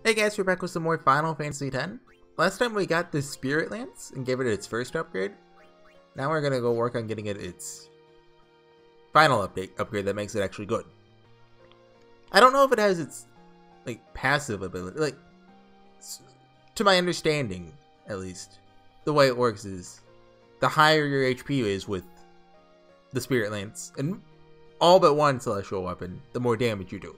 Hey guys, we're back with some more Final Fantasy X. Last time we got the Spirit Lance and gave it its first upgrade. Now we're gonna go work on getting it its final upgrade that makes it actually good. I don't know if it has its like passive ability. Like, to my understanding, at least, the way it works is the higher your HP is with the Spirit Lance, and all but one celestial weapon, the more damage you do.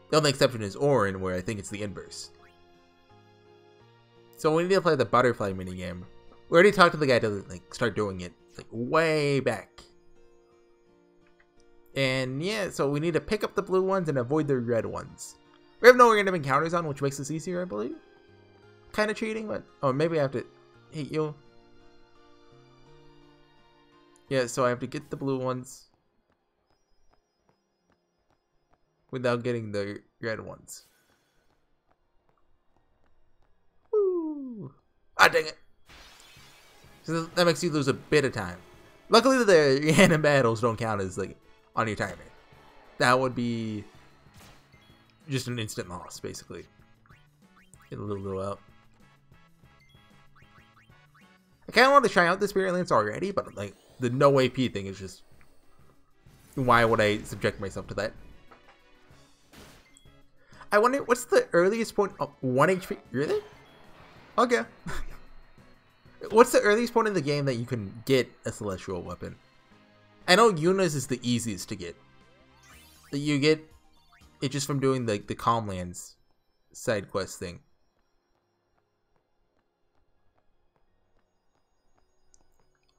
The only exception is Orin, where I think it's the inverse. So we need to play the butterfly minigame. We already talked to the guy to like start doing it like way back. And yeah, so we need to pick up the blue ones and avoid the red ones. We have no random encounters on, which makes this easier, I believe. Kind of cheating, but oh, maybe I have to hit you. Yeah, so I have to get the blue ones without getting the red ones. Woo! Ah, dang it! So that makes you lose a bit of time. Luckily, the random battles don't count as like on your timer. That would be just an instant loss, basically. Get a little out. I kind of want to try out the Spirit Lance already, but like the no AP thing is just, why would I subject myself to that? I wonder, what's the earliest point? Oh, 1 HP? Really? Okay. What's the earliest point in the game that you can get a celestial weapon? I know Yuna's is the easiest to get. You get it just from doing the Calmlands side quest thing.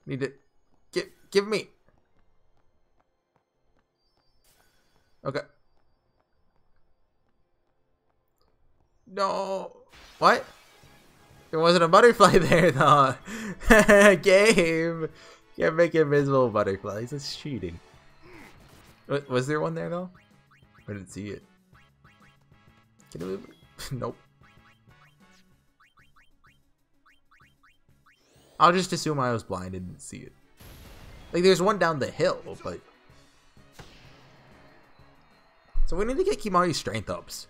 Need to give me. Okay. No. What? There wasn't a butterfly there though. Game. Can't make invisible butterflies. That's cheating. Was there one there though? I didn't see it. Can I move it? Nope. I'll just assume I was blind and didn't see it. Like there's one down the hill, but so we need to get Kimahri's strength ups.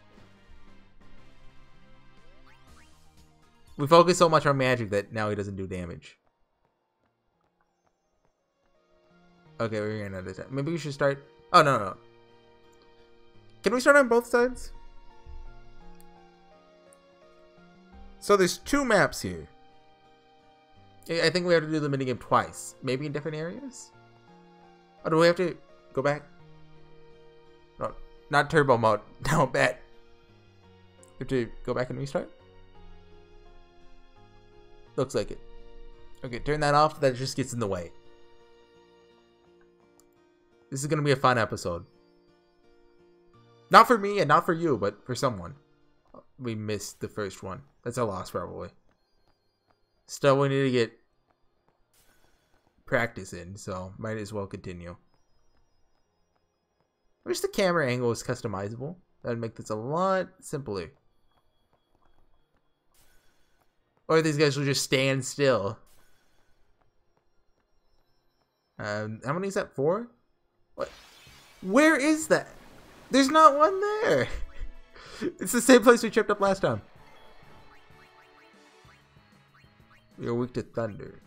We focus so much on magic that now he doesn't do damage. Okay, we're getting out of time. Maybe we should start. Oh no. Can we start on both sides? So there's 2 maps here. I think we have to do the minigame twice. Maybe in different areas? Oh, do we have to go back? No, not turbo mode. No, bad. We have to go back and restart? Looks like it. Okay, turn that off. That just gets in the way. This is going to be a fun episode. Not for me and not for you, but for someone. We missed the first one. That's a loss, probably. Still, we need to get practice in, so might as well continue. I wish the camera angle was customizable. That would make this a lot simpler. Or these guys will just stand still. How many is that? 4? What? Where is that? There's not one there. It's the same place we tripped up last time. We are weak to thunder.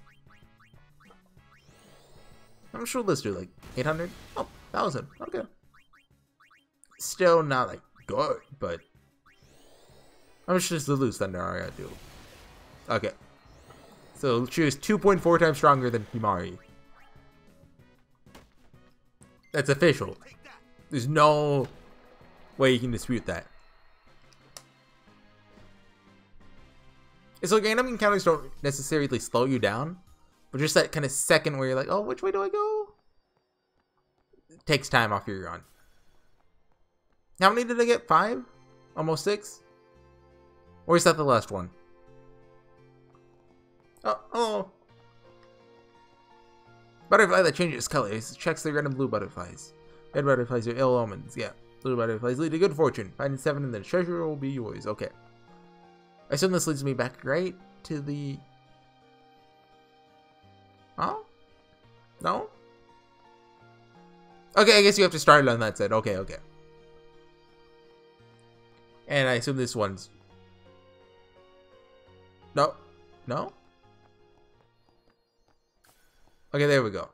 I'm sure let's do like 800. Oh, 1,000. Okay. Still not like good, but how much does the loose thunder area do? Okay. So she is 2.4 times stronger than Kimahri. That's official. There's no way you can dispute that. It's like random encounters don't necessarily slow you down, but just that kind of second where you're like, oh, which way do I go? It takes time off your run. How many did I get? 5? Almost 6? Or is that the last one? Oh. Butterfly that changes colors. Checks the red and blue butterflies. Red butterflies are ill omens. Yeah. Blue butterflies lead to good fortune. Find 7 and the treasure will be yours. Okay. I assume this leads me back right to the... Oh? No? Okay, I guess you have to start it on that side. Okay. And I assume this one's... No. No? Okay, there we go.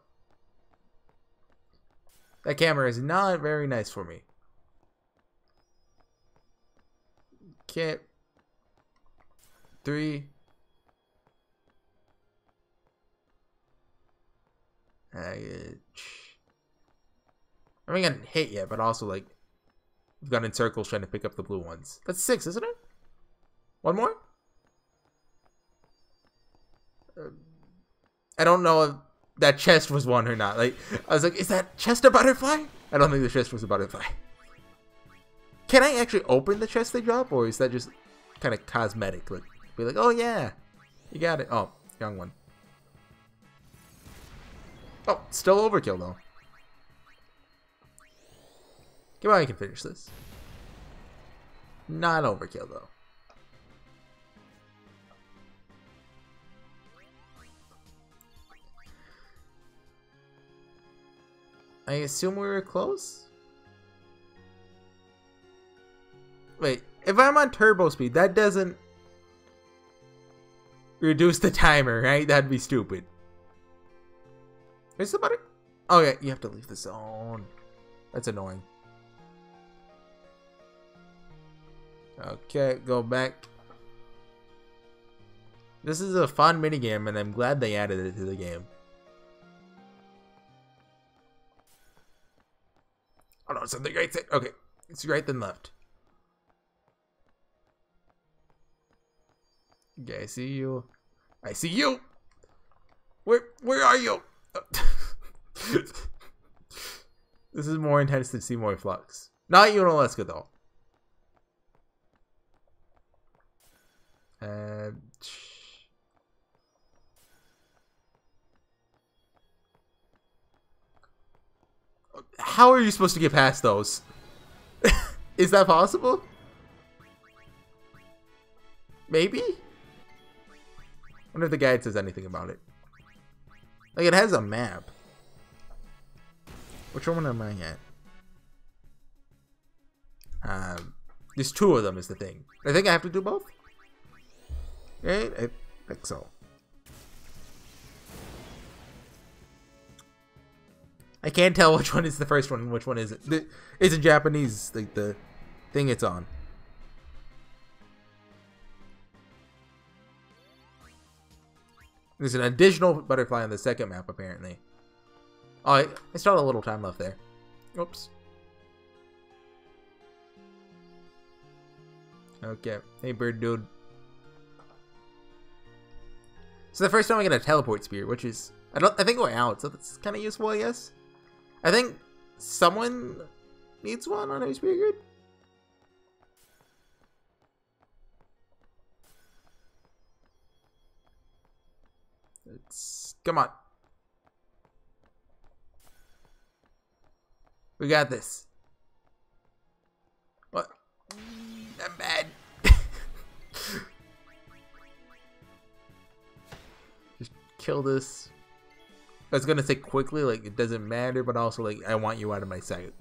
That camera is not very nice for me. Okay. 3. I haven't gotten hit yet, but also, like, we've gone in circles trying to pick up the blue ones. That's 6, isn't it? One more? I don't know if that chest was one or not. Like, I was like, is that chest a butterfly? I don't think the chest was a butterfly. Can I actually open the chest they drop, or is that just kind of cosmetic? Like, be like, oh yeah, you got it. Oh, young one. Oh, still overkill though. Come on, I can finish this. Not overkill though. I assume we were close? Wait, if I'm on turbo speed, that doesn't reduce the timer, right? That'd be stupid. Is the butter? Oh yeah, you have to leave the zone. That's annoying. Okay, go back. This is a fun minigame, and I'm glad they added it to the game. Oh no, something right there. Okay, it's right then left. Okay, I see you. I see you. Where are you? This is more intense than Seymour Flux. Not Unalaska though. How are you supposed to get past those? Is that possible? Maybe? I wonder if the guide says anything about it. Like, it has a map. Which one am I at? There's 2 of them is the thing. I think I have to do both? Right? I think so. I can't tell which one is the first one and which one isn't. It's in Japanese, like the thing it's on. There's an additional butterfly on the second map, apparently. Oh, I still have a little time left there. Oops. Okay. Hey, bird dude. So the first time I get a teleport spear, which is... I think we're out, so that's kind of useful, I guess. I think someone needs one on every spear grid. Come on. We got this. What? I'm bad. Just kill this. I was gonna say quickly, like, it doesn't matter, but also, like, I want you out of my sight.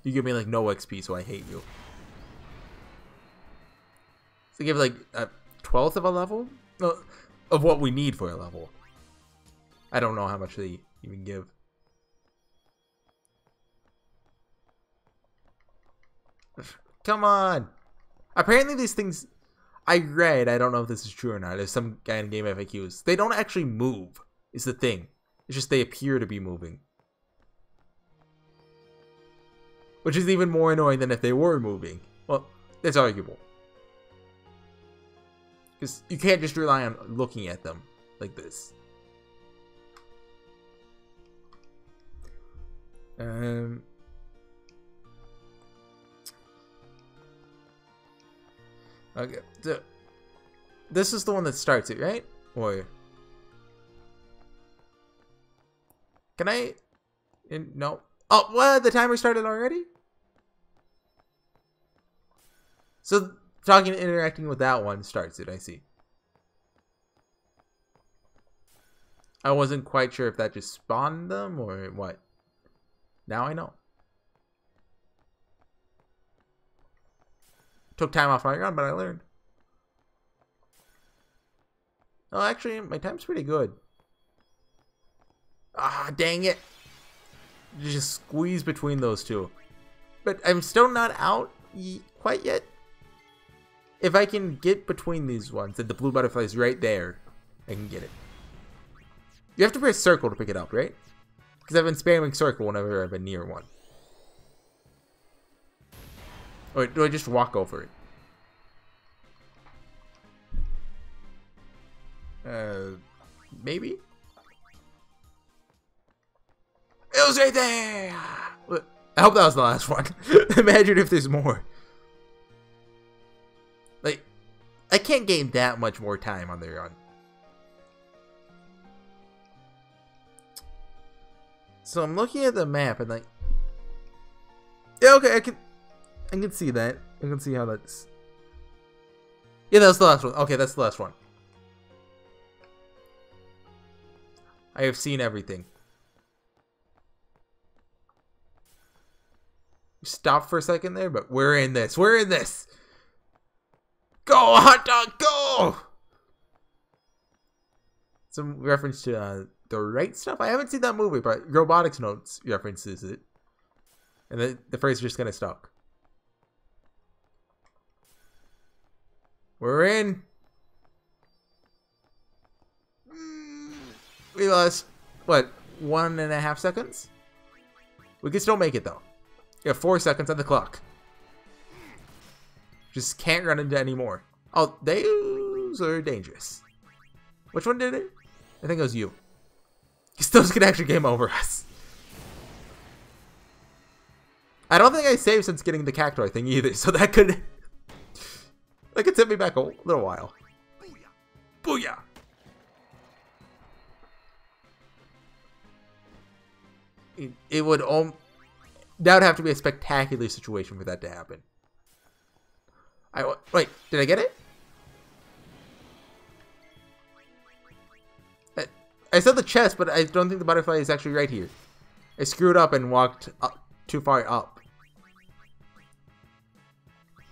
You give me, like, no XP, so I hate you. So give, like, a 12th of a level? No, of what we need for a level. I don't know how much they even give. Come on! Apparently these things... I read, I don't know if this is true or not, there's some guy in Game FAQs. They don't actually move, is the thing. It's just they appear to be moving. Which is even more annoying than if they were moving. Well, it's arguable. Because you can't just rely on looking at them like this. Okay, so this is the one that starts it, right? Or... Can I... No. Oh, what? The timer started already? So, talking and interacting with that one starts it, I see. I wasn't quite sure if that just spawned them or what. Now I know. Took time off my run, but I learned. Oh, actually, my time's pretty good. Ah, dang it. Just squeeze between those two. But I'm still not out quite yet. If I can get between these ones, and the blue butterfly is right there, I can get it. You have to press circle to pick it up, right? Because I've been spamming circle whenever I've been near one. Or do I just walk over it? Maybe? It was right there! I hope that was the last one. Imagine if there's more. Like, I can't gain that much more time on the run. So I'm looking at the map and like, yeah, okay, I can see that. I can see how that's. Yeah, that's the last one. Okay, that's the last one. I have seen everything. Stop for a second there, but we're in this. We're in this. Go, hot dog, go! Some reference to the right stuff. I haven't seen that movie, but Robotics Notes references it, and the phrase is just kind of stuck. We're in. We lost what, 1.5 seconds? We can still make it though. You have 4 seconds on the clock. Just can't run into any more. Oh, those are dangerous. Which one did it? I think it was you. Because those could actually game over us. I don't think I saved since getting the cactuar thing either, so that could set me back a little while. Booyah! It would that would have to be a spectacular situation for that to happen. Wait, did I get it? I saw the chest, but I don't think the butterfly is actually right here. I screwed up and walked too far up.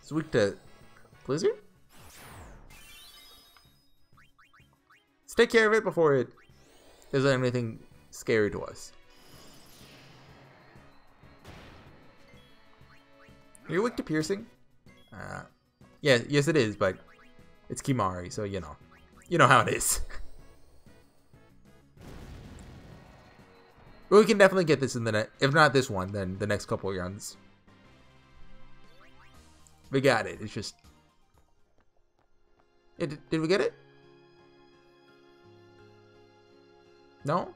It's weak to Blizzard? Let's take care of it before it does anything scary to us. Are you weak to piercing? Yeah, yes it is, but it's Kimari, so you know how it is. But we can definitely get this in the if not this one, then the next couple of runs. We got it. It's just, did we get it? No?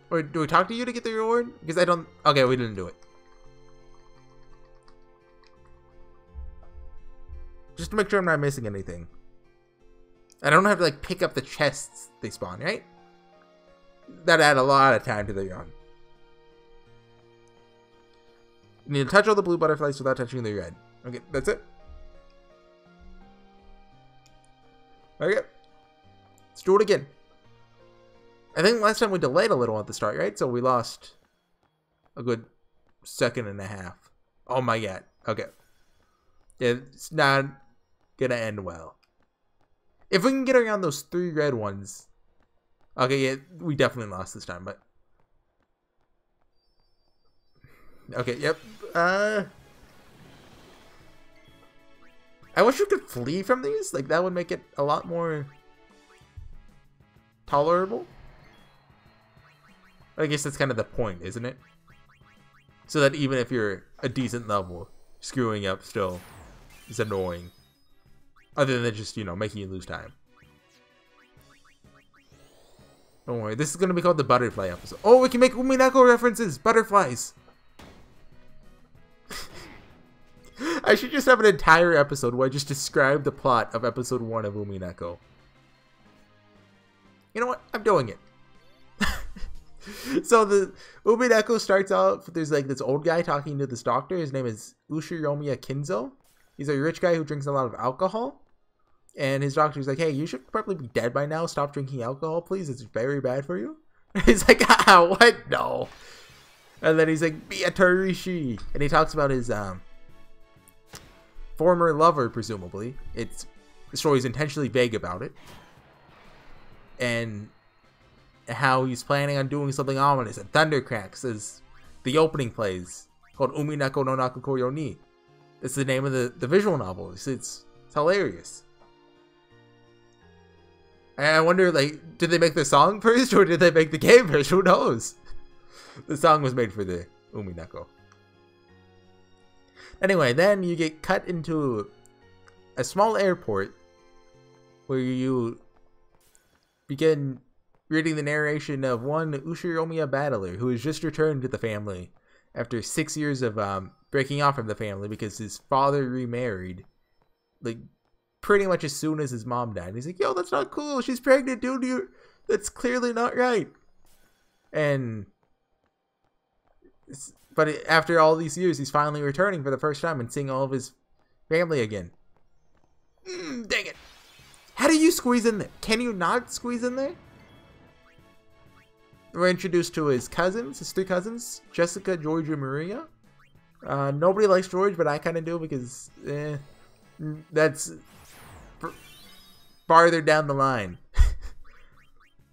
Or do we talk to you to get the reward? Because I don't. Okay, we didn't do it. Just to make sure I'm not missing anything. I don't have to like pick up the chests they spawn, right? That add a lot of time to the run. You need to touch all the blue butterflies without touching the red. Okay, that's it. Okay. Let's do it again. I think last time we delayed a little at the start, right? So we lost a good 1.5 seconds. Oh my god. Okay. Yeah, it's not gonna end well. If we can get around those 3 red ones. Okay, yeah, we definitely lost this time, but okay, yep. I wish we could flee from these. Like, that would make it a lot more tolerable. I guess that's kind of the point, isn't it? So that even if you're a decent level, screwing up still is annoying. Other than just, making you lose time. Don't worry, this is going to be called the butterfly episode. Oh, we can make umineko references! Butterflies! I should just have an entire episode where I just describe the plot of episode 1 of Umineko. You know what? I'm doing it. So the Umineko starts out, there's like this old guy talking to this doctor. His name is Ushiromiya Kinzo. He's a rich guy who drinks a lot of alcohol. And his doctor's like, hey, you should probably be dead by now. Stop drinking alcohol, please. It's very bad for you. He's like, what? No. And then he's like, Beatorishi. And he talks about his former lover, presumably. The story is intentionally vague about it. And how he's planning on doing something ominous. And thunder cracks as the opening plays, called Umineko no Nakako yo ni. That's the name of the visual novel. It's hilarious. And I wonder, like, did they make the song first or did they make the game first? Who knows? The song was made for the Umineko. Anyway, then you get cut into a small airport where you begin reading the narration of one Ushiromiya battler who has just returned to the family after 6 years of breaking off from the family because his father remarried, like, pretty much as soon as his mom died. He's like, yo, that's not cool. She's pregnant, dude. That's clearly not right. But after all these years, he's finally returning for the first time and seeing all of his family again. Dang it. How do you squeeze in there? Can you not squeeze in there? We're introduced to his cousins, his 3 cousins, Jessica, George, and Maria. Nobody likes George, but I kind of do because that's farther down the line.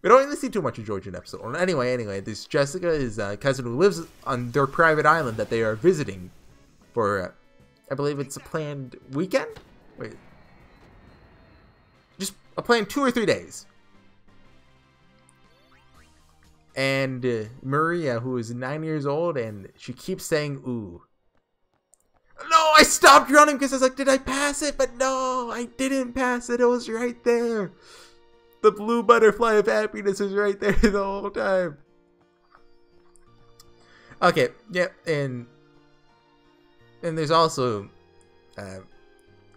We don't really see too much of George in episode 1. Anyway, this Jessica is a cousin who lives on their private island that they are visiting for, I believe it's a planned weekend? Wait. Just a planned 2 or 3 days. And Maria, who is 9 years old, and she keeps saying, ooh. No, I stopped running because I was like, did I pass it? But no, I didn't pass it. It was right there. The blue butterfly of happiness is right there the whole time. Okay, yeah, and there's also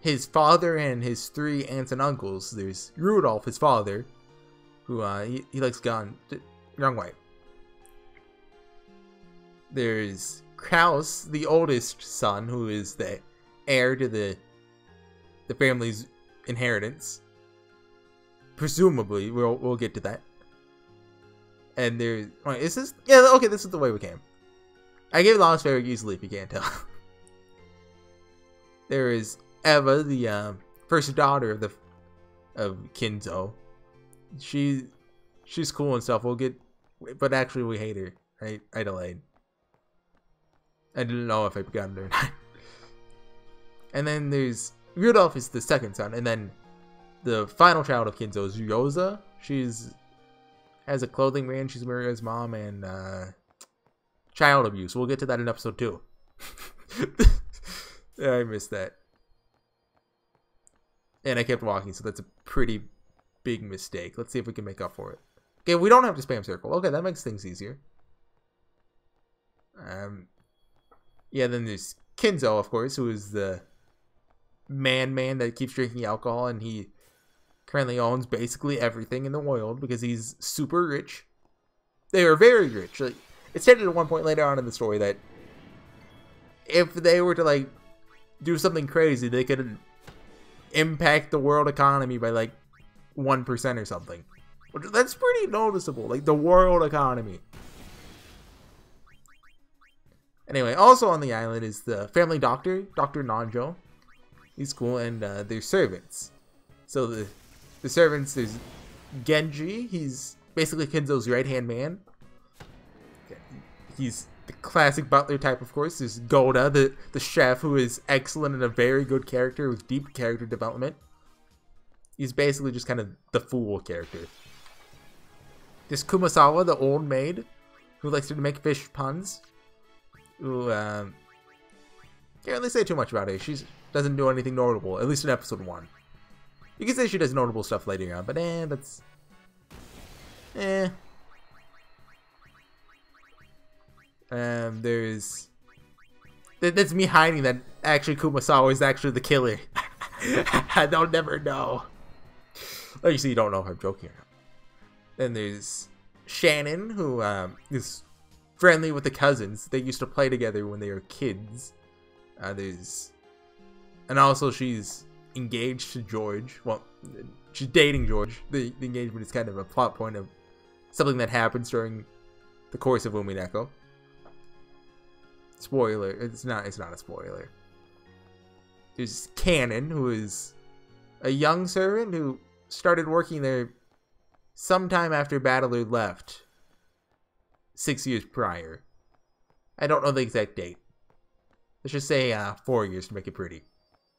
his father and his 3 aunts and uncles. There's Rudolph, his father, who he likes gone young white. There's Kraus, the oldest son, who is the heir to the family's inheritance. Presumably, we'll get to that. And there's, wait, is this? Yeah, okay, this is the way we came. I gave Lost very easily, if you can't tell. There is Eva, the first daughter of Kinzo. She's cool and stuff. We'll get, but actually we hate her. I delayed. I didn't know if I got her or not. And then there's Rudolph is the second son, and then the final child of Kinzo is Ryoza. Has a clothing brand. She's Maria's mom, and child abuse. We'll get to that in episode 2. Yeah, I missed that. And I kept walking, so that's a pretty big mistake. Let's see if we can make up for it. Okay, we don't have to spam circle. Okay, that makes things easier. Yeah, then there's Kinzo, of course, who is the man that keeps drinking alcohol, and he currently owns basically everything in the world because he's super rich. They are very rich. Like, it's stated at one point later on in the story that if they were to, like, do something crazy, they could impact the world economy by, like, 1% or something. That's pretty noticeable. Like, the world economy. Anyway, also on the island is the family doctor, Dr. Nanjo. He's cool, and their servants. So the servants, there's Genji. He's basically Kinzo's right-hand man. He's the classic butler type, of course. There's Goda, the chef, who is excellent and a very good character with deep character development. He's basically just kind of the fool character. There's Kumasawa, the old maid, who likes to make fish puns. Who, can't really say too much about her. She doesn't do anything notable, at least in episode 1. You can say she does notable stuff later on, but that's... There's... That's me hiding that actually Kumasawa is actually the killer. They'll never know. Like, you see, you don't know if I'm joking or not. Then there's Shannon, who is friendly with the cousins. They used to play together when they were kids. And also she's engaged to George. Well, she's dating George. The engagement is kind of a plot point of something that happens during the course of Umineko. Spoiler. It's not a spoiler. There's Cannon, who is a young servant who started working there sometime after Battler left. 6 years prior. I don't know the exact date. Let's just say 4 years to make it pretty.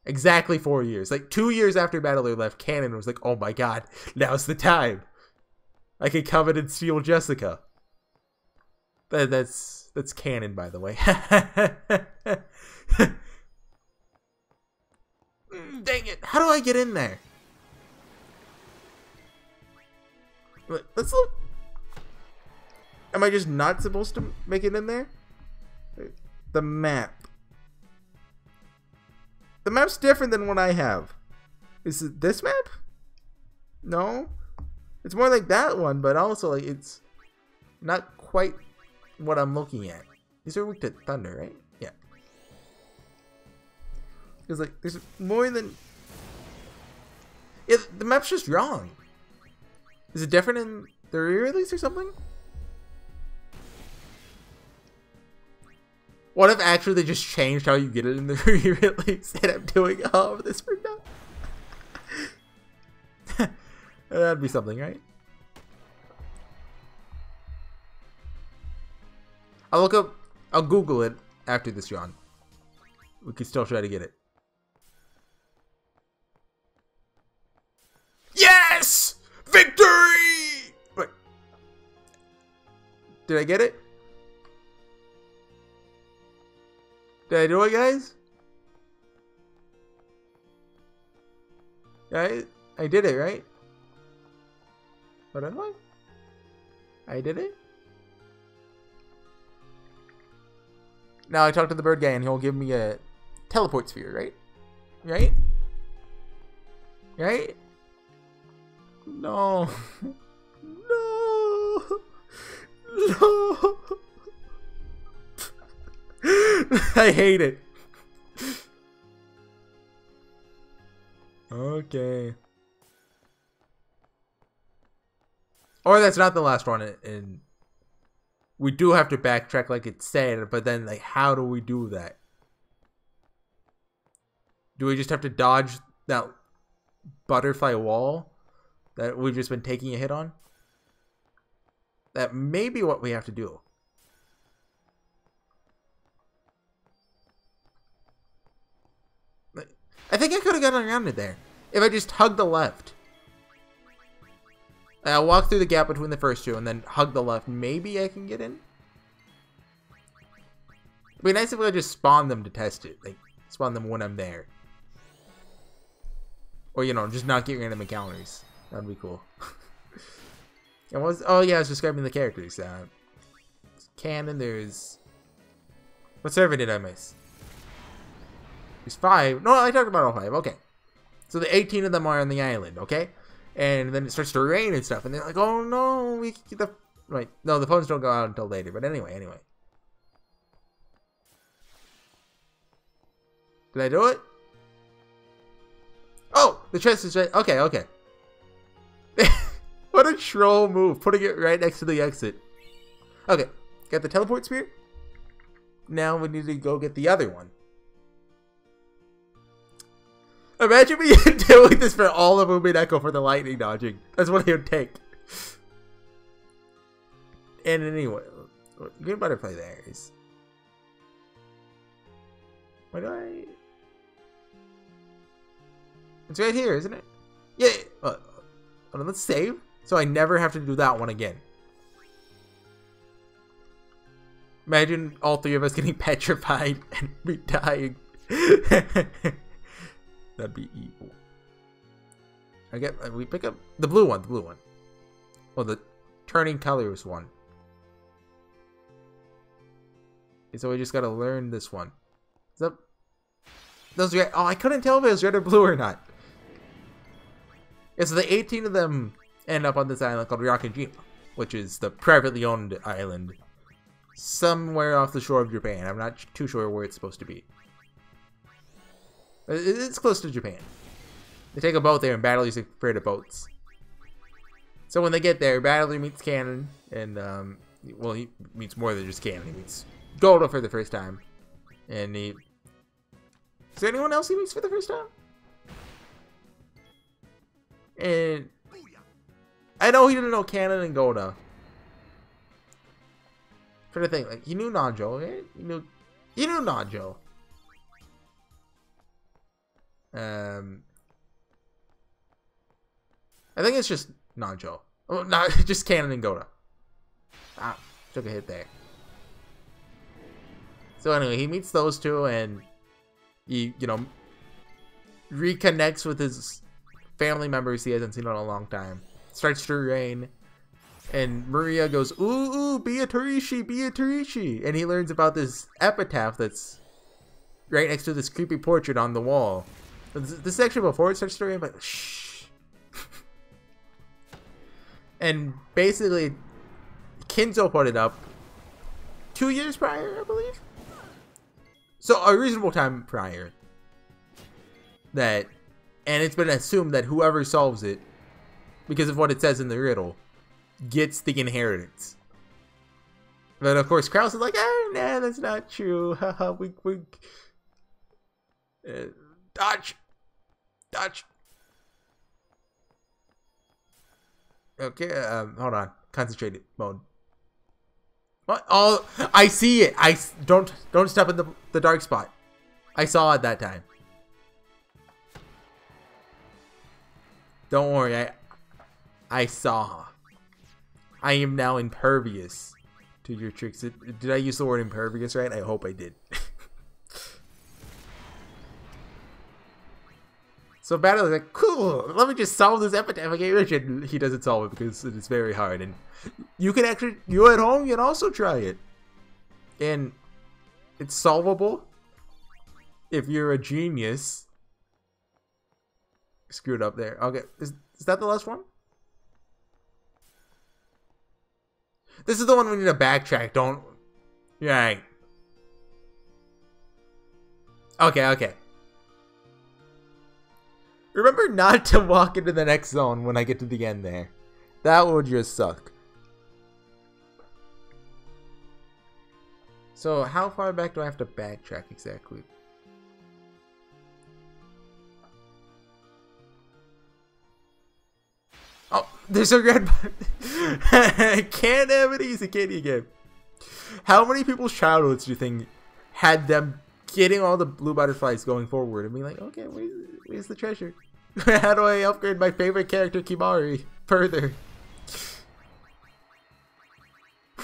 Exactly 4 years. Like 2 years after Battler left, Cannon was like, oh my god, now's the time. I can come in and steal Jessica. That's Cannon, by the way. Dang it. How do I get in there? Let's look. Am I just not supposed to make it in there? The map. The map's different than what I have. Is it this map? No. It's more like that one, but also like it's not quite what I'm looking at. These are weak to thunder, right? Yeah. Because like there's more than... Yeah, the map's just wrong. Is it different in the re-release or something? What if actually they just changed how you get it in the re-release and I'm doing all of this for nothing? That'd be something, right? I'll Google it after this, John. We could still try to get it. Yes! Victory! Wait. Did I get it? Did I do it, guys? I did it, right? What am I? I did it? Now I talk to the bird guy and he'll give me a teleport sphere, right? Right? Right? No. No. No. I hate it. Okay. Or that's not the last one, and we do have to backtrack like it said, but then like how do we do that? Do we just have to dodge that butterfly wall that we've just been taking a hit on? That may be what we have to do. I think I could have gotten around it there if I just hugged the left. I'll walk through the gap between the first two and then hug the left. Maybe I can get in. It'd be nice if I just spawn them to test it. Like, spawn them when I'm there. Or, you know, just not get random encounters. That'd be cool. And what was... Oh, yeah, I was describing the characters. Cannon, there's... What server did I miss? There's 5. No, I talked about all 5. Okay. So the 18 of them are on the island, okay? And then it starts to rain and stuff. And they're like, oh no, we can get the... Right. No, the phones don't go out until later. But anyway. Did I do it? Oh, the chest is right. Okay. What a troll move. Putting it right next to the exit. Okay. Got the teleport spear. Now we need to go get the other one. Imagine me doing this for all of Umineko for the lightning dodging. That's what it would take. And anyway, green butterfly there is... Why do I... It's right here, isn't it? Yeah. Hold on, let's save. So I never have to do that one again. Imagine all 3 of us getting petrified and me dying. That'd be evil. We pick up the blue one. Well, the turning colors one. Okay, so we just gotta learn this one. Is that those red? Oh, I couldn't tell if it was red or blue or not. Yeah, so the 18 of them end up on this island called Ryakajima, which is the privately owned island somewhere off the shore of Japan. I'm not too sure where it's supposed to be. It's close to Japan. They take a boat there and Battler's afraid of boats. So when they get there, Battler meets Cannon, and well, he meets more than just Cannon. He meets Golda for the first time, and he Is there anyone else he meets for the first time? And I know he didn't know Canon and Goda. For the thing, like, he knew Nanjo, right? He knew Nanjo. I think it's just Nanjo. Oh, not just Canon and Goda. Ah, took a hit there. So anyway, he meets those two and he, you know, reconnects with his family members he hasn't seen in a long time. Starts to rain. And Maria goes, ooh, Beatrice. And he learns about this epitaph that's right next to this creepy portrait on the wall. This is actually before it starts to rain, but shh. And basically, Kinzo put it up 2 years prior, I believe. So a reasonable time prior. And it's been assumed that whoever solves it, because of what it says in the riddle, gets the inheritance. But of course, Krause is like, oh, nah, that's not true. Haha, wink, wink. Dodge. Okay, hold on. Concentrated mode. What? Oh, I see it. Don't step in the dark spot. I saw it that time. Don't worry, I saw. I am now impervious to your tricks. Did I use the word impervious right? I hope I did. So Battle's like, cool, let me just solve this epitaph again. He doesn't solve it because it is very hard. And you can actually, you at home, you can also try it. And it's solvable if you're a genius. Screwed up there. Okay, is that the last one? This is the one we need to backtrack, don't... Right. Okay. Remember not to walk into the next zone when I get to the end there. That would just suck. So, how far back do I have to backtrack exactly? Oh, there's a red button. Can't have it easy, can you, game? How many people's childhoods do you think had them getting all the blue butterflies going forward and being like, okay, where's the treasure? How do I upgrade my favorite character, Kimari, further? I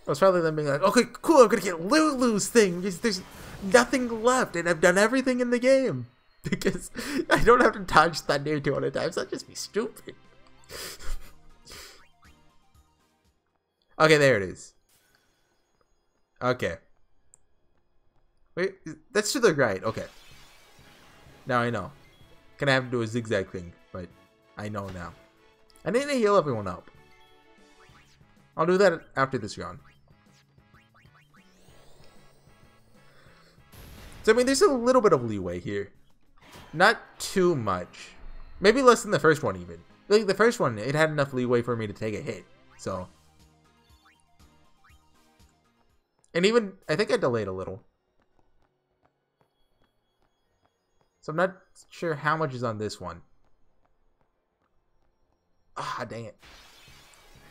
was probably them being like, okay, cool, I'm gonna get Lulu's thing. There's nothing left, and I've done everything in the game. Because I don't have to dodge thunder 200 times. That'd just be stupid. Okay, there it is. Okay. Wait, that's to the right. Okay. Now I know. Gonna have to do a zigzag thing, but I know now. I need to heal everyone up. I'll do that after this round. So I mean, there's a little bit of leeway here. Not too much. Maybe less than the first one even. Like the first one, it had enough leeway for me to take a hit. So. And even, I think I delayed a little. So I'm not sure how much is on this one. Ah, dang it.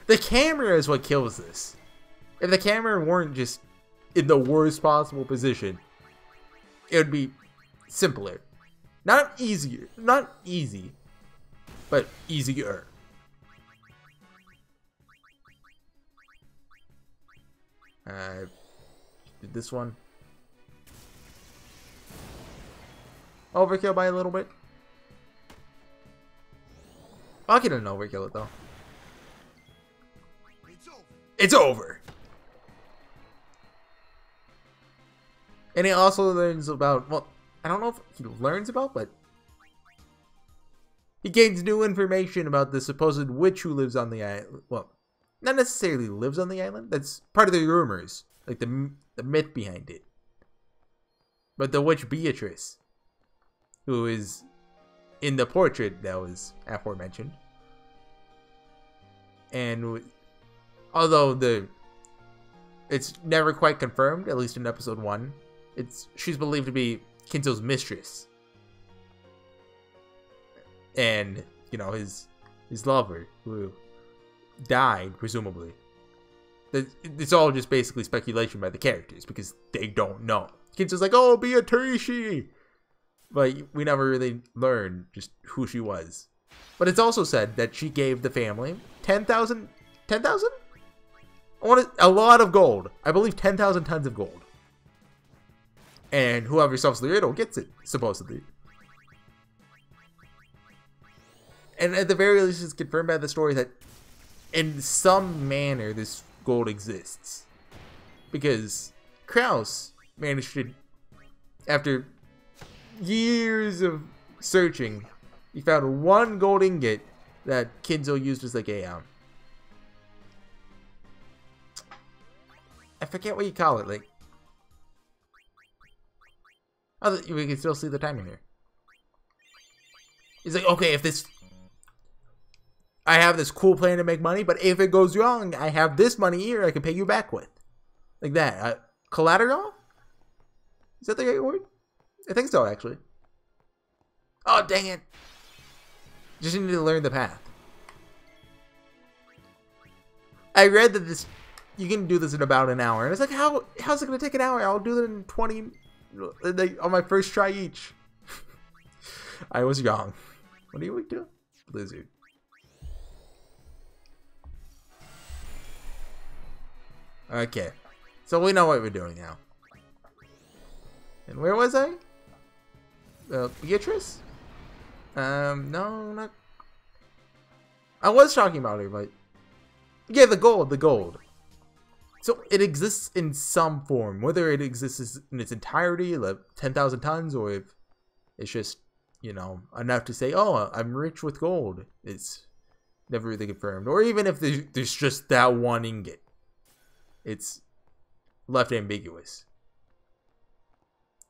The camera is what kills this. If the camera weren't just in the worst possible position, it would be simpler. Not easier. Not easy. But easier. Did this one. Overkill by a little bit. I couldn't overkill it though. It's over. And he also learns about, well, I don't know if he learns about, but he gains new information about the supposed witch who lives on the island. Well, not necessarily lives on the island. That's part of the rumors, like the myth behind it. But the witch Beatrice, who is in the portrait that was aforementioned. And although it's never quite confirmed, at least in episode 1, She's believed to be Kinzo's mistress. And, you know, his lover, who died, presumably. It's all just basically speculation by the characters, because they don't know. Kinzo's like, oh, Beatrice! But we never really learned just who she was. But it's also said that she gave the family 10,000? 10,000? A lot of gold. I believe 10,000 tons of gold. And whoever solves the riddle gets it, supposedly. And at the very least, it's confirmed by the story that in some manner this gold exists. Because Kraus managed to, after years of searching, he found one gold ingot that Kinzo used as like a, I forget what you call it, like, oh, we can still see the timing here. He's like, okay, if this, I have this cool plan to make money, but if it goes wrong, I have this money here I can pay you back with. Like that. Collateral? Is that the right word? I think so, actually. Oh, dang it. Just need to learn the path. I read that this, you can do this in about an hour. And it's like, how's it going to take an hour? I'll do it in 20, like, on my first try each. I was wrong. What are you doing? Blizzard. Okay. So we know what we're doing now. And where was I? Beatrice? No, not... I was talking about her, but... Yeah, the gold. So it exists in some form. Whether it exists in its entirety, like 10,000 tons, or if it's just, you know, enough to say, oh, I'm rich with gold. It's never really confirmed. Or even if there's just that one ingot. It's left ambiguous.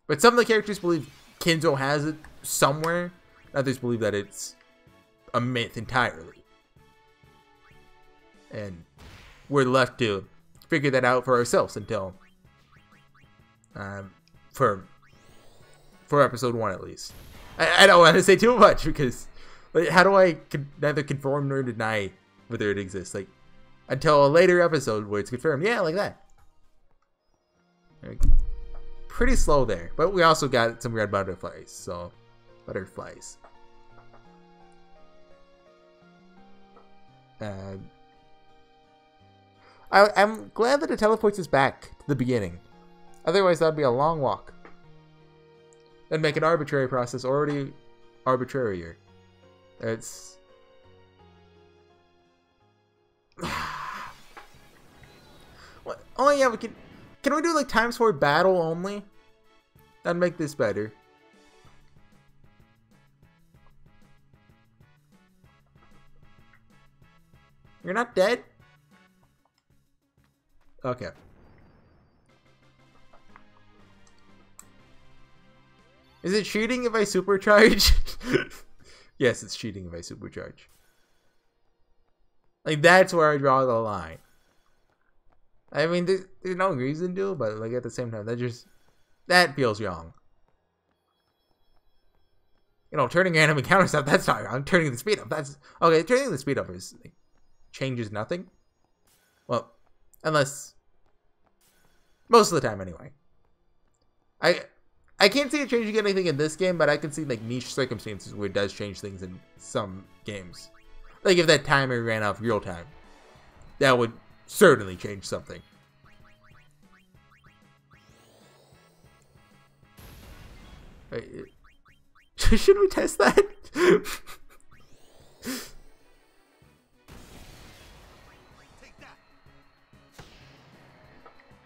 But some of the characters believe Kinzo has it somewhere. Others believe that it's a myth entirely. And we're left to figure that out for ourselves until for episode 1 at least. I don't want to say too much because, like, how do I neither confirm nor deny whether it exists? Like, until a later episode where it's confirmed. Yeah, like that. Pretty slow there. But we also got some red butterflies. So, butterflies. I'm glad that it teleports us back to the beginning. Otherwise, that'd be a long walk. That'd make an arbitrary process already arbitrarier. It's... What? Oh yeah, we can we do like ×4 battle only? That'd make this better. You're not dead? Okay. Is it cheating if I supercharge? Yes, it's cheating if I supercharge. Like, that's where I draw the line. I mean, there's no reason to, but like at the same time, that feels wrong. You know, turning random encounters up, that's not wrong. Turning the speed up, that's okay. Turning the speed up is like, changes nothing. Well, unless most of the time, anyway. I can't see it changing anything in this game, but I can see like niche circumstances where it does change things in some games. Like if that timer ran off real time, that would certainly change something. Wait, should we test that?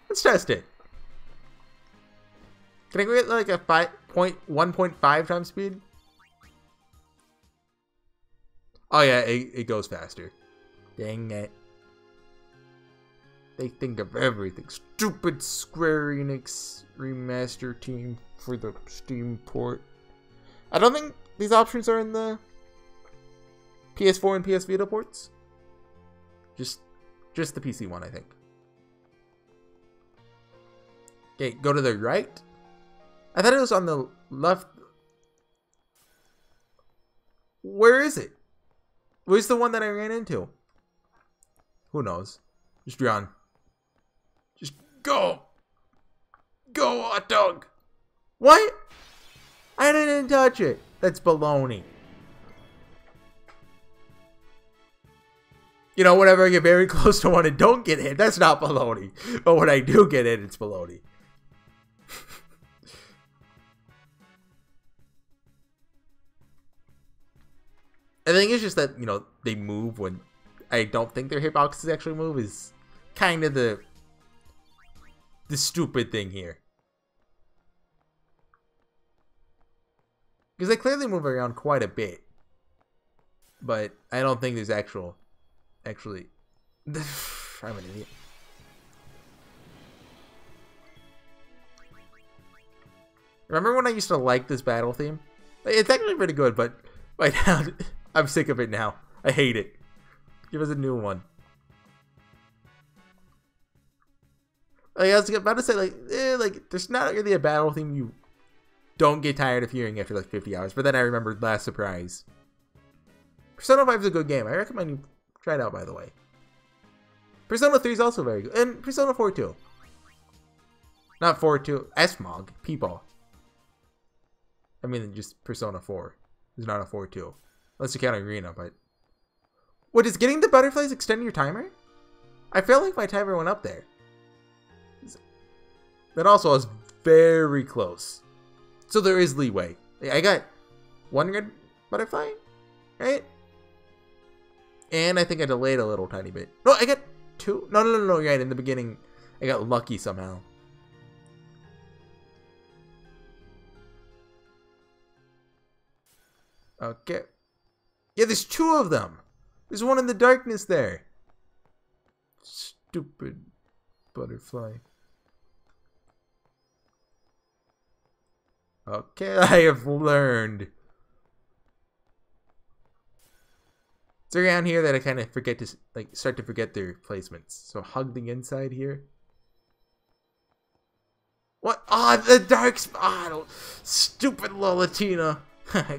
Let's test it. Can I get like a 1.5 times speed? Oh yeah, it goes faster. Dang it. They think of everything. Stupid Square Enix remaster team for the Steam port. I don't think these options are in the PS4 and PS Vita ports. Just the PC one, I think. Okay, go to the right. I thought it was on the left. Where is it? Where's the one that I ran into? Who knows? Just run. Just go. Go, hot dog. What? I didn't touch it. That's baloney. You know, whenever I get very close to one and don't get hit, that's not baloney. But when I do get hit, it's baloney. I think it's just that, you know, they move when I don't think their hitboxes actually move is kind of the stupid thing here. Because they clearly move around quite a bit. But I don't think there's actually... I'm an idiot. Remember when I used to like this battle theme? It's actually pretty good, but right now, I'm sick of it now. I hate it. Give us a new one. Like, I was about to say, like, there's not really a battle theme you don't get tired of hearing after like 50 hours. But then I remembered Last Surprise. Persona 5 is a good game. I recommend you try it out, by the way. Persona 3 is also very good. And Persona 4 too. Not 4 too. Smog. People. I mean, just Persona 4. It's not a 4 too. Unless you count Arena, but... What, is getting the butterflies extending your timer? I feel like my timer went up there. That also was very close. So there is leeway. I got one red butterfly, right? And I think I delayed a little tiny bit. No, I got two. No, right. In the beginning, I got lucky somehow. Okay. Yeah, there's two of them. There's one in the darkness there. Stupid butterfly. Okay, I have learned. It's around here that I kind of forget to, like, start to forget their placements. So hug the inside here. What? Ah, oh, the dark spot. Oh, stupid Lolatina.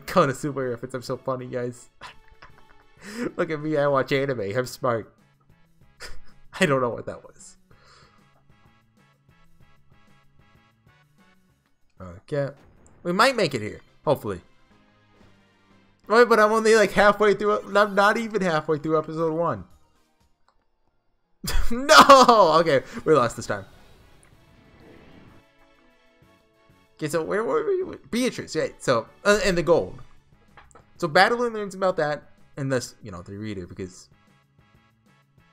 Call it a super reference. I'm so funny, guys. Look at me. I watch anime. I'm smart. I don't know what that was. Okay. We might make it here. Hopefully. Right, but I'm only like halfway through. I'm not even halfway through episode 1. No! Okay, we lost this time. Okay, so where were we? Beatrice, right? So, and the gold. So, Battling learns about that, and this, you know, the reader, because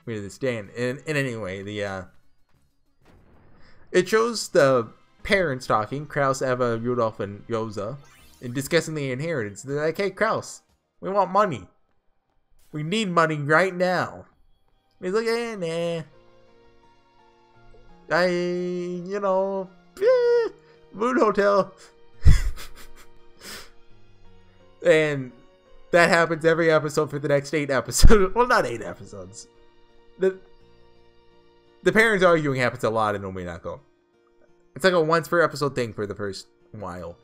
we understand. And anyway, it shows the parents talking, Kraus, Eva, Rudolph, and Rosa, and discussing the inheritance. They're like, hey, Kraus, we want money. We need money right now. And he's like, nah. Moon Hotel. And that happens every episode for the next 8 episodes. Well, not 8 episodes. The parents arguing happens a lot in umineko. It's like a once per episode thing for the first while.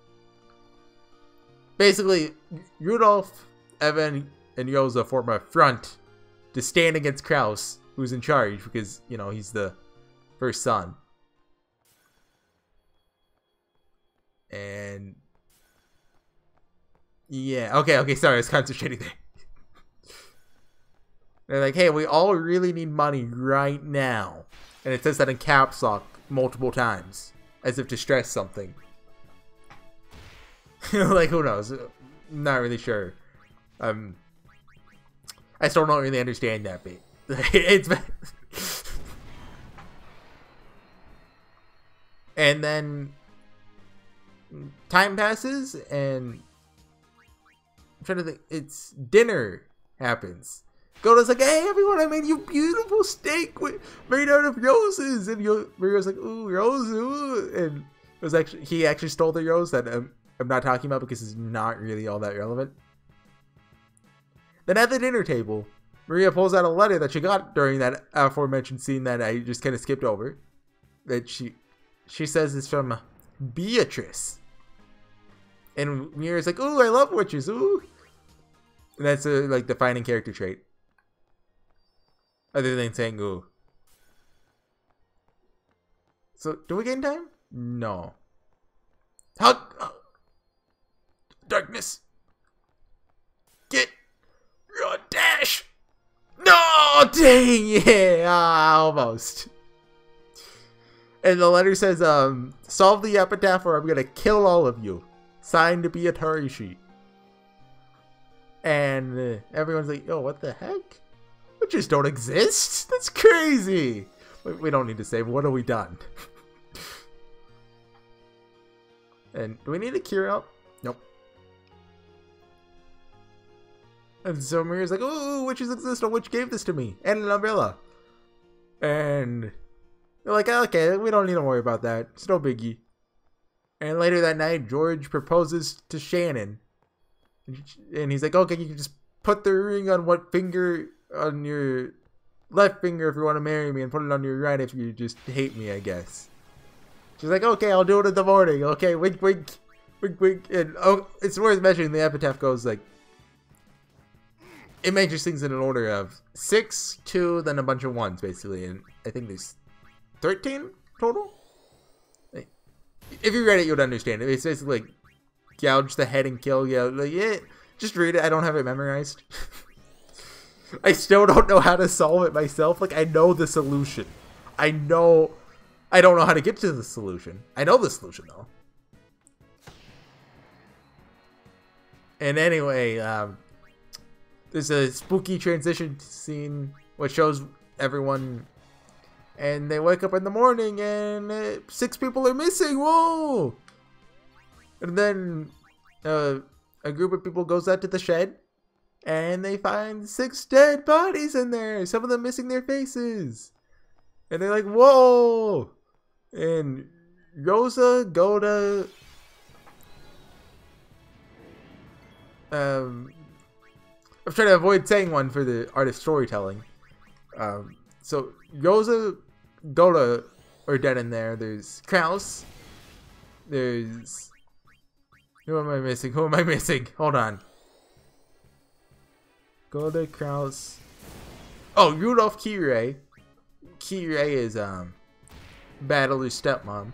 Basically, Rudolph, Evan, and Rosa form a front to stand against Kraus, who's in charge because, you know, he's the first son. And yeah, okay, sorry, I was concentrating there. They're like, hey, we all really need money right now. And it says that in caps lock multiple times, as if to stress something. Like, who knows? Not really sure. I still don't really understand that bit. It's and then time passes, and I'm trying to think. It's dinner happens. Gota's like, hey everyone, I made you beautiful steak made out of roses, and Mario's like, ooh, rose, ooh. And it was actually, he actually stole the rose that I'm not talking about because it's not really all that relevant. Then at the dinner table, Maria pulls out a letter that she got during that aforementioned scene that I just kind of skipped over. That she says is from Beatrice. And Mira's like, ooh, I love witches, ooh. And that's a like defining character trait. Other than saying ooh. So, do we gain time? No. How? Darkness. Get. Run, dash. No, dang, yeah, almost. And the letter says, solve the epitaph or I'm gonna kill all of you. Signed to be Atarishi. And everyone's like, yo, what the heck? Witches don't exist? That's crazy. We don't need to save. What have we done? And do we need a cure up? Nope. And so Mira's like, ooh, witches exist. A witch gave this to me. And an umbrella. And they're like, okay, we don't need to worry about that. It's no biggie. And later that night, George proposes to Shannon. And he's like, okay, you can just put the ring on what finger? On your left finger if you want to marry me, and put it on your right if you just hate me, I guess. She's like, okay, I'll do it in the morning. Okay, wink, wink, wink, wink. And oh, it's worth mentioning the epitaph goes like, it mentions things in an order of 6, 2, then a bunch of 1s, basically. And I think there's 13 total? If you read it, you'd understand it. It's basically like, gouge the head and kill. Yeah, like, yeah, just read it. I don't have it memorized. I still don't know how to solve it myself. Like, I know the solution. I don't know how to get to the solution. I know the solution, though. And anyway, there's a spooky transition scene which shows everyone, and they wake up in the morning and 6 people are missing. Whoa! And then a group of people goes out to the shed, and they find 6 dead bodies in there. Some of them missing their faces. And they're like, whoa! And Rosa, Goda... I'm trying to avoid saying one for the art of storytelling. So, Rosa, Goda are dead in there. There's Kraus. There's... Who am I missing? Who am I missing? Hold on. Goda, Kraus. Oh, Rudolph Kirei. Kirei is Battler's stepmom.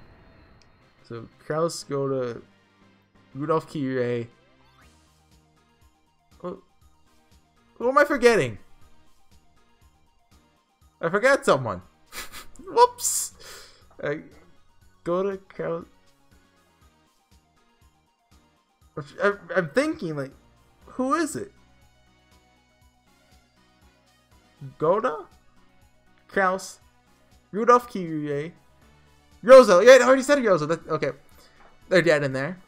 So Kraus, Goda, Rudolph Kirei. Who am I forgetting? I forgot someone. Whoops. Goda, Kraus. I'm thinking, like, who is it? Goda, Kraus, Rudolph Kirei, Rosa. Yeah, I already said Rosa. Okay, they're dead in there.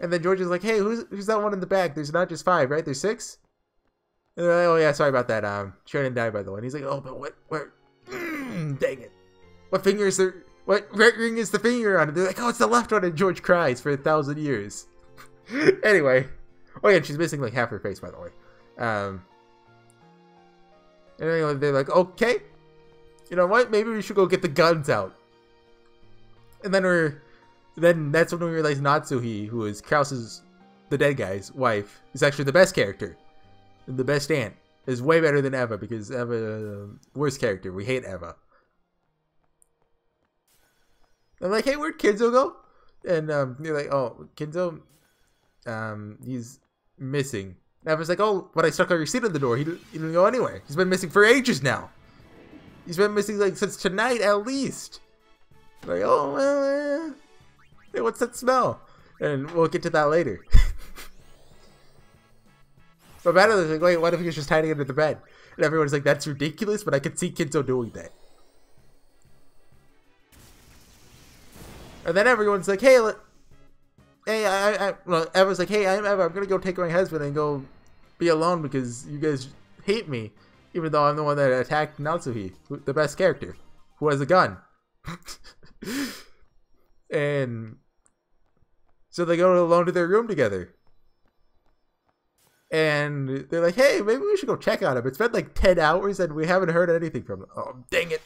And then George is like, "Hey, who's that one in the back? There's not just 5, right? There's 6." And they're like, "Oh yeah, sorry about that. Shannon died, by the way." And he's like, "Oh, but what? Dang it! What finger is there? What ring is the finger on?" And they're like, "Oh, it's the left one." And George cries for 1,000 years. Anyway, oh yeah, she's missing like half her face, by the way. And anyway, they're like, okay, you know what? Maybe we should go get the guns out. And then that's when we realize Natsuhi, who is Kraus's, the dead guy's wife, is actually the best character. And the best aunt. Is way better than Eva, because Eva, worst character. We hate Eva. I'm like, hey, where'd Kinzo go? And you're like, oh, Kinzo, he's missing. And Eva's like, oh, but I stuck a receipt on the door. He didn't go anywhere. He's been missing for ages now. He's been missing like since tonight at least. Like, oh, well, hey, what's that smell? And we'll get to that later. But Madeline's like, wait, what if he was just hiding under the bed? And everyone's like, that's ridiculous, but I could see Kinzo doing that. And then everyone's like, hey, well, Eva's like, hey, I'm Eva. I'm gonna go take my husband and go be alone because you guys hate me, even though I'm the one that attacked Natsuhi, the best character, who has a gun. And so they go alone to their room together. And they're like, hey, maybe we should go check on him. It's been like 10 hours and we haven't heard anything from him. Oh, dang it.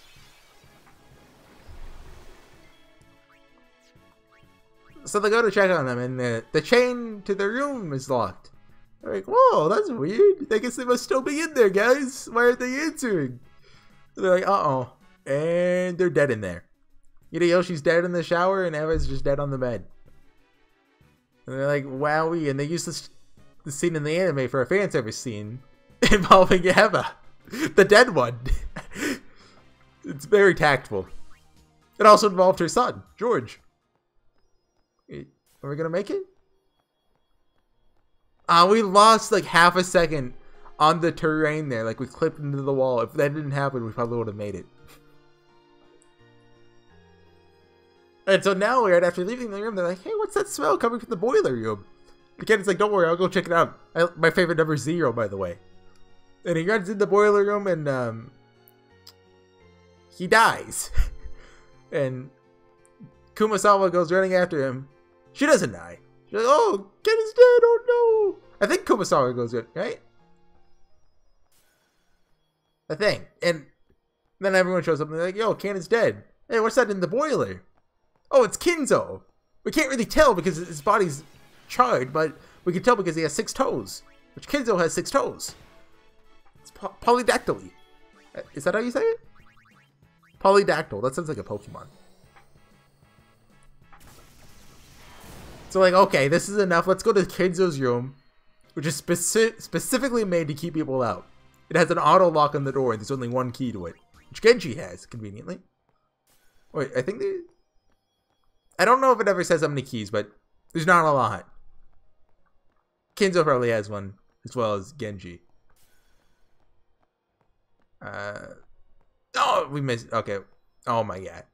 So they go to check on them, and the chain to their room is locked. They're like, whoa, that's weird. I guess they must still be in there, guys. Why aren't they answering? They're like, uh-oh. And they're dead in there. Hideyoshi's dead in the shower, and Eva's just dead on the bed. And they're like, wowie. And they use this scene in the anime for a fan service scene involving Eva, the dead one. It's very tactful. It also involved her son, George. Are we gonna make it? We lost like half a second on the terrain there. Like we clipped into the wall. If that didn't happen, we probably would have made it. And so now, right after leaving the room, they're like, hey, what's that smell coming from the boiler room? And Ken's like, don't worry, I'll go check it out. My favorite number is 0, by the way. And he runs in the boiler room and he dies. And Kumasawa goes running after him. She doesn't die. She's like, oh, Ken is dead, oh no. I think Kumasawa goes in, right? I think. And then everyone shows up and they're like, yo, Ken is dead. Hey, what's that in the boiler? Oh, it's Kinzo. We can't really tell because his body's charred, but we can tell because he has 6 toes. Which Kinzo has 6 toes. It's polydactyly. Is that how you say it? Polydactyl. That sounds like a Pokemon. So like, okay, this is enough. Let's go to Kinzo's room, which is specifically made to keep people out. It has an auto lock on the door, and there's only 1 key to it, which Genji has, conveniently. Wait, I think I don't know if it ever says how many keys, but there's not a lot. Kinzo probably has one, as well as Genji. Oh, we missed. Okay. Oh my god.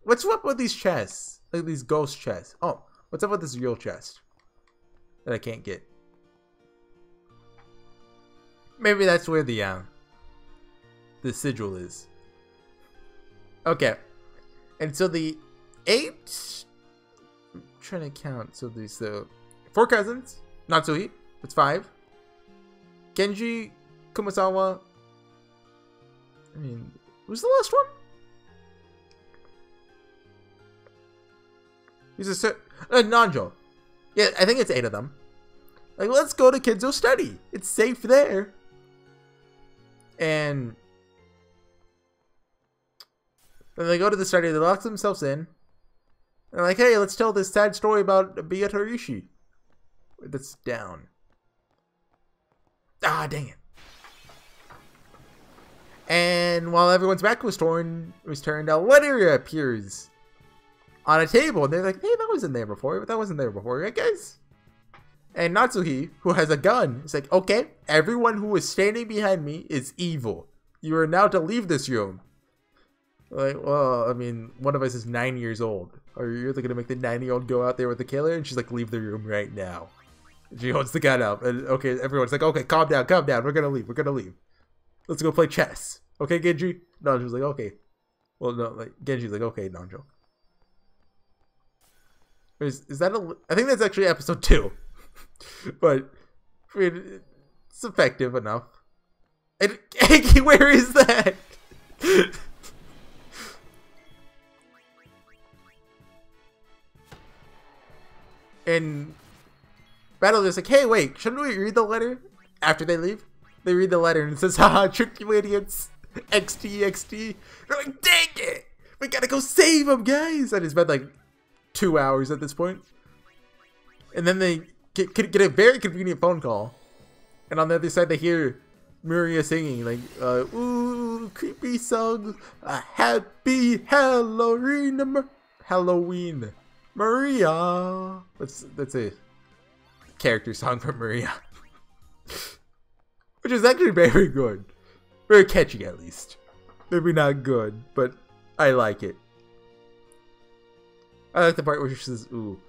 What's up with these chests? Like these ghost chests. Oh, what's up with this real chest that I can't get? Maybe that's where the sigil is. Okay. And so the 8. I'm trying to count. So there's 4 cousins. Natsuhi. That's 5. Genji, Kumasawa. I mean, who's the last one? He's a Nanjo. Yeah, I think it's 8 of them. Like, let's go to Kinzo's study. It's safe there. And then they go to the study. They lock themselves in. They're like, hey, let's tell this sad story about Biyatorishi. That's down. Ah, dang it. And while everyone's back was turned, a letter appears on a table. And they're like, hey, that wasn't there before. But that wasn't there before, right, guys? And Natsuhi, who has a gun, is like, okay, everyone who is standing behind me is evil. You are now to leave this room. Like, well, I mean, one of us is 9 years old. Are you really going to make the 9-year-old go out there with the killer? And she's like, leave the room right now. And she holds the gun up. And okay, everyone's like, okay, calm down, calm down. We're going to leave. We're going to leave. Let's go play chess. Okay, Genji? Nanjo's like, okay. Well, no, like, Genji's like, okay, Nanjo. Is that I think that's actually episode 2. But, I mean, it's effective enough. And, where is that? And Battle is like, hey, wait, shouldn't we read the letter after they leave? They read the letter and it says, haha, trick you idiots. XD, XD. They're like, dang it. We gotta go save them, guys. And it's been like 2 hours at this point. And then they get a very convenient phone call. And on the other side, they hear Maria singing, like, ooh, creepy song. Happy Halloween. Halloween. Maria. That's a character song from Maria. Which is actually very good. Very catchy, at least. Maybe not good, but I like it. I like the part where she says, ooh.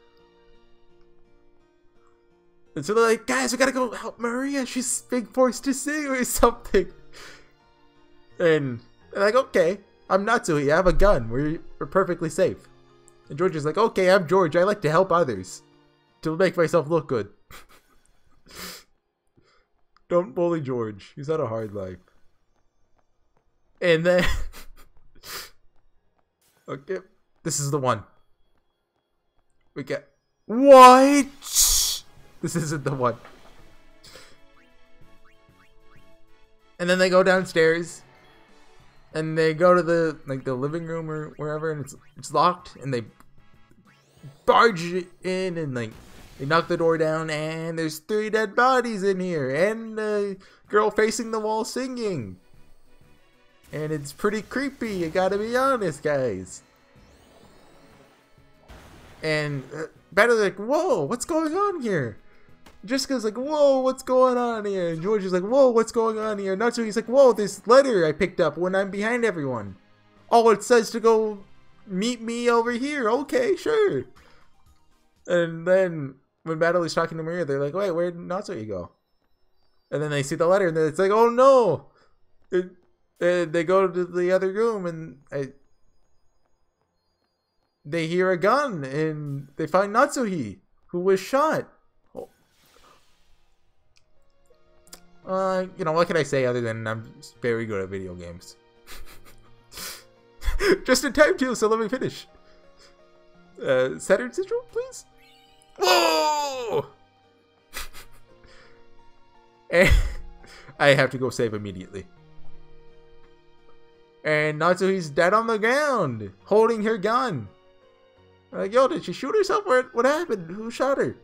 And so they're like, guys, we gotta go help Maria. She's being forced to sing or something. And they're like, okay, I'm Natsuhi. I have a gun. We're perfectly safe. And George is like, okay, I'm George. I like to help others. To make myself look good. Don't bully George. He's had a hard life. And then... okay, this is the one. We get... What? This isn't the one. And then they go downstairs. And they go to the living room or wherever, and it's locked, and they barge in and they knock the door down, and there's 3 dead bodies in here, and a girl facing the wall singing. And it's pretty creepy, I gotta be honest, guys. And Betty's like, whoa, what's going on here? Jessica's like, whoa, what's going on here? And George is like, whoa, what's going on here? Natsuki's like, whoa, this letter I picked up when I'm behind everyone. Oh, it says to go meet me over here. Okay, sure. And then when Battley's talking to Maria, they're like, wait, where did Natsuki go? And then they see the letter, and then it's like, oh no. They go to the other room, and they hear a gun, and they find Natsuki, who was shot. You know, what can I say other than I'm very good at video games? Just in time too, so let me finish. Saturn Central, please? Whoa! And I have to go save immediately. And Natsuki's dead on the ground, holding her gun. Like, yo, did she shoot herself? What happened? Who shot her?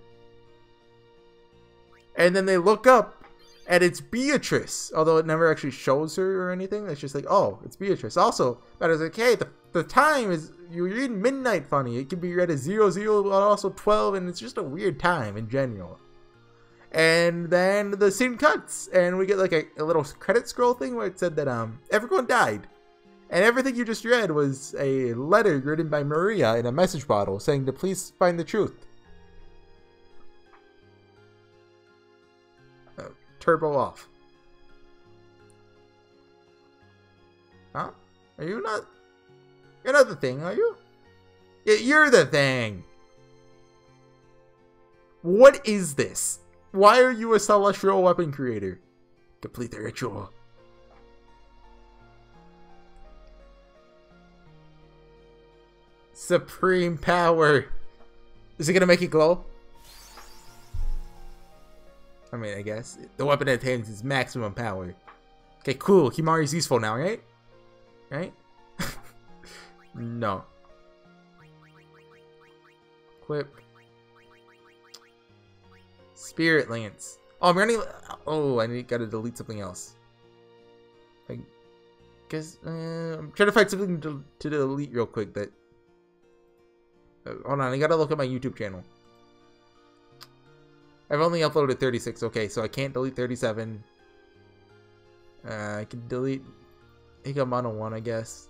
And then they look up, and it's Beatrice, although it never actually shows her or anything. It's just like, oh, it's Beatrice. Also, but it's like, hey, the time is, you read midnight funny. It can be read as 00, but also 12, and it's just a weird time in general. And then the scene cuts, and we get like a little credit scroll thing where it said that everyone died. And everything you just read was a letter written by Maria in a message bottle saying to please find the truth. Turbo off. Huh? Are you not? You're not the thing, are you? Yeah, you're the thing. What is this? Why are you a celestial weapon creator? Complete the ritual. Supreme power. Is it gonna make it glow? I mean, I guess. The weapon attains its maximum power. Okay, cool. Himari's useful now, right? Right? No. Equip. Spirit Lance. Oh, I'm running. Oh, I gotta delete something else. I guess. I'm trying to find something to delete real quick that. Hold on, I gotta look at my YouTube channel. I've only uploaded 36. Okay, so I can't delete 37. I can delete Hikamano 1, I guess.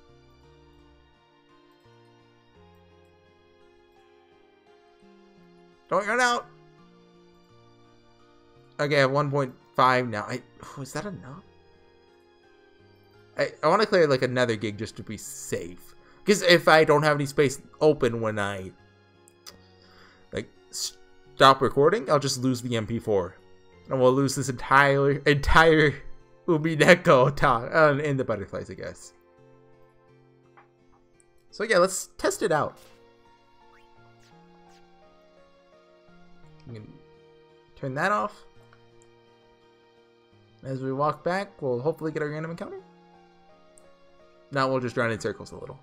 Don't run out! Okay, I have 1.5 now. Was that enough? I want to clear like another gig just to be safe. Because if I don't have any space open when I like stop recording, I'll just lose the MP4. And we'll lose this entire umineko in the butterflies, I guess. So yeah, let's test it out. I'm gonna turn that off. As we walk back, we'll hopefully get our random encounter. Now we'll just run in circles a little.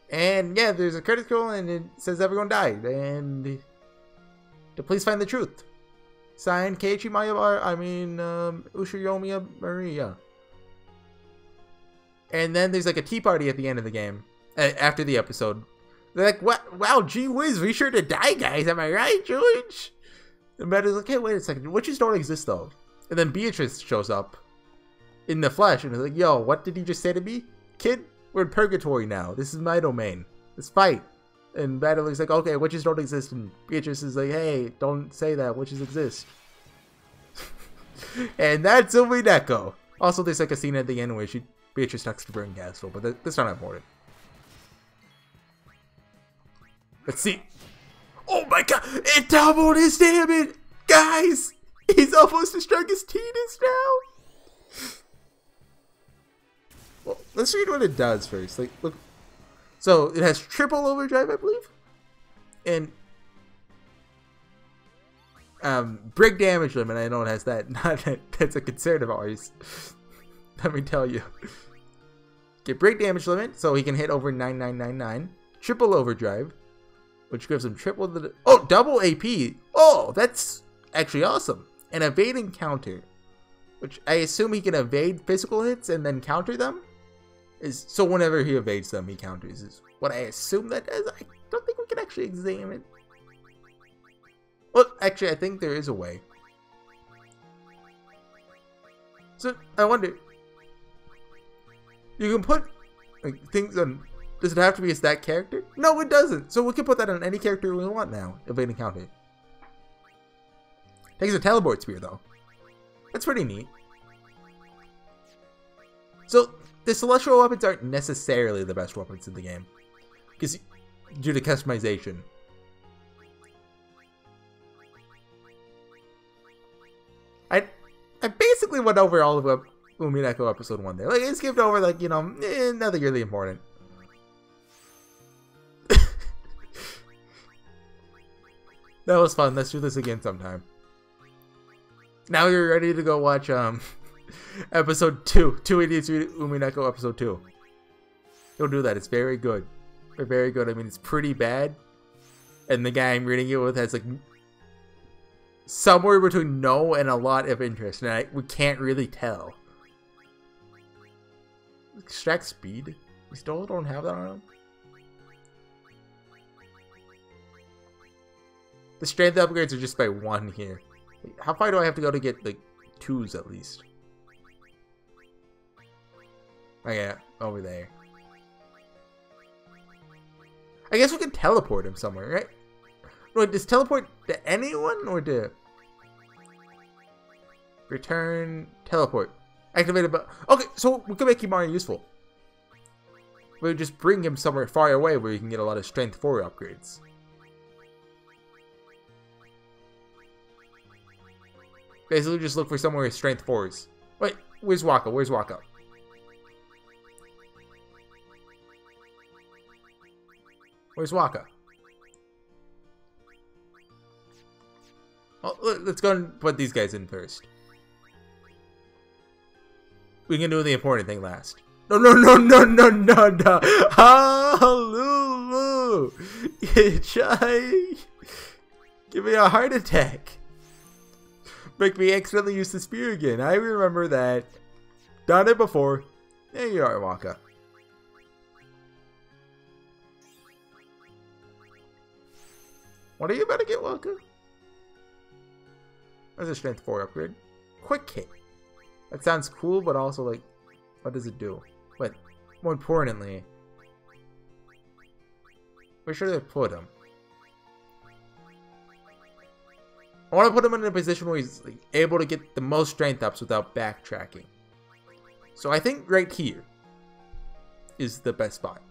And yeah, there's a credit scroll and it says everyone died. And to please find the truth. Signed, Keiichi Ushiyomiya Maria. And then there's like a tea party at the end of the game. After the episode. They're like, what? Wow, gee whiz, we sure to die, guys. Am I right, George? And Matt is like, hey, wait a second. Witches don't exist, though. And then Beatrice shows up in the flesh and is like, yo, what did he just say to me? Kid, we're in purgatory now. This is my domain. Let's fight. And Battler's like, okay, witches don't exist. And Beatrice is like, hey, don't say that. Witches exist. And that's umineko. Also, there's like a scene at the end where Beatrice talks to Burn Castle, but that's not important. Let's see. Oh my god! It doubled his damage! Guys! He's almost as strong as Tina's now! Well, let's read what it does first. Like, look. So it has triple overdrive, I believe, and break damage limit. I know it has that. Not that that's a concern of ours. Let me tell you. Get break damage limit, so he can hit over 9999. Triple overdrive, which gives him triple the double AP. Oh, that's actually awesome. And evading counter, which I assume he can evade physical hits and then counter them. So whenever he evades them, he counters. Is what I assume that does. I don't think we can actually examine. Well, actually, I think there is a way. So I wonder. You can put like things on. Does it have to be a stat character? No, it doesn't. So we can put that on any character we want now. Evading counter. Takes a teleport spear though. That's pretty neat. So the celestial weapons aren't necessarily the best weapons in the game, because due to customization. I basically went over all of Umineko episode 1 there. Like I skipped over like, you know, nothing really important. That was fun. Let's do this again sometime. Now you're ready to go watch episode 2. 283 Umineko episode 2. Go do that. It's very good. Very good. I mean, it's pretty bad. And the guy I'm reading it with has like somewhere between no and a lot of interest. And we can't really tell. Extract speed? We still don't have that on him? The strength upgrades are just by 1 here. How far do I have to go to get like 2s at least? Oh yeah, over there. I guess we can teleport him somewhere, right? Wait, does teleport to anyone or to return teleport? Activated, but okay, so we can make Kimari useful. We'll just bring him somewhere far away where you can get a lot of strength 4 upgrades. Basically, just look for somewhere with strength 4s. Wait, where's Waka? Where's Waka? Where's Waka? Well, let's go and put these guys in first. We can do the important thing last. No, no, no, no, no, no, no. Hallelujah. Give me a heart attack. Make me accidentally use the spear again. I remember that. Done it before. There you are, Waka. What are you about to get, Waka? There's a strength 4 upgrade. Quick hit. That sounds cool, but also like, what does it do? But more importantly, where should I put him? I want to put him in a position where he's like, able to get the most strength ups without backtracking. So I think right here is the best spot.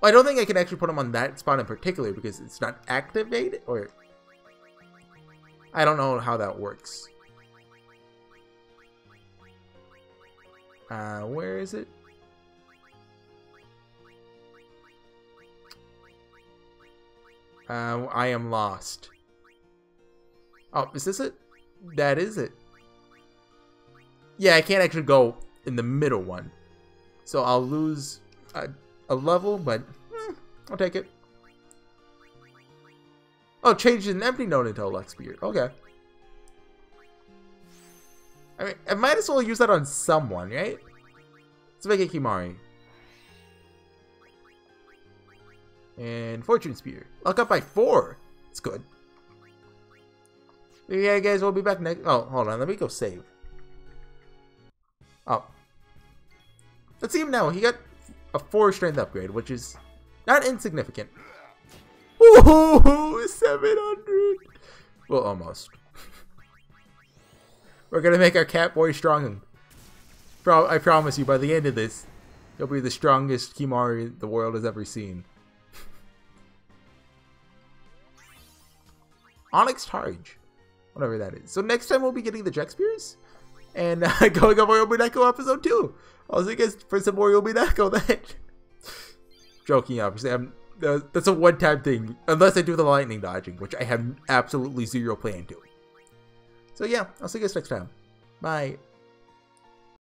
Well, I don't think I can actually put him on that spot in particular because it's not activated, or I don't know how that works. Where is it? I am lost. Oh, is this it? That is it. Yeah, I can't actually go in the middle one. So I'll lose a level, but I'll take it. Oh, change an empty node into a Lux Spear. Okay. I mean, I might as well use that on someone, right? Let's make it Kimari. And Fortune Spear. Luck up by 4. It's good. Yeah, guys, we'll be back next. Oh, hold on. Let me go save. Oh. Let's see him now. He got a 4 strength upgrade, which is not insignificant. Ooh, 700. Well, almost. We're gonna make our cat boy strong. I promise you, by the end of this, he'll be the strongest Kimari the world has ever seen. Onyx Targe. Whatever that is. So next time we'll be getting the Jet Spears. and going over Umineko episode 2. I'll see you guys for some more Umineko then. Joking, obviously. That's a one-time thing, unless I do the lightning dodging, which I have absolutely zero plan to. So yeah, I'll see you guys next time. Bye.